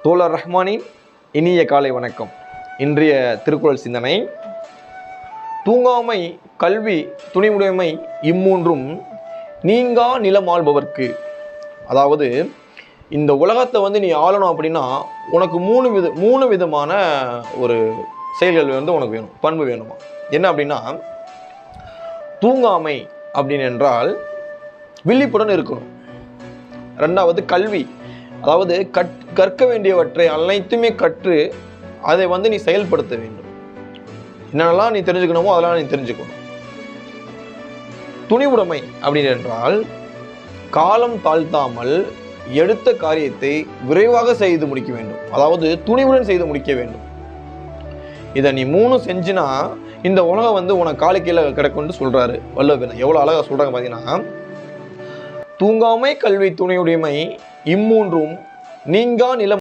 தோழர் ரஹ்மானின் இனிய காலை வணக்கம். இன்றைய திருக்குறள் சிந்தனை, தூங்காமை, கல்வி, துணிவுடைமை இம்மூன்றும் நீங்கா நிலம் ஆள்பவர்க்கு. அதாவது இந்த உலகத்தை நீ ஆளணும் அப்படின்னா உனக்கு மூணு விதமான ஒரு செயல்கள் உனக்கு வேணும், பண்பு வேணுமா. என்ன அப்படின்னா, தூங்காமை அப்படின்னு என்றால் விழிப்புடன் இருக்கணும். ரெண்டாவது கல்வி, அதாவது கற்க வேண்டியவற்றை அனைத்துமே கற்று அதை நீ செயல்படுத்த வேண்டும். என்னென்னலாம் நீ தெரிஞ்சுக்கணுமோ அதெல்லாம் நீ தெரிஞ்சுக்கணும். துணிவுடைமை அப்படின்னு என்றால் காலம் தாழ்த்தாமல் எடுத்த காரியத்தை விரைவாக செய்து முடிக்க வேண்டும். அதாவது துணிவுடன் செய்து முடிக்க வேண்டும். இதை நீ 3 செஞ்சுனா இந்த உலகம் உனக்கு காலை கீழே கிடக்கும்னு சொல்றாரு வள்ளுவர். எவ்வளவு அழகா சொல்றாங்க பாத்தீங்கன்னா, தூங்காமை, கல்வி, துணிவுடைமை இம்மூன்றும் நீங்கா நிலம்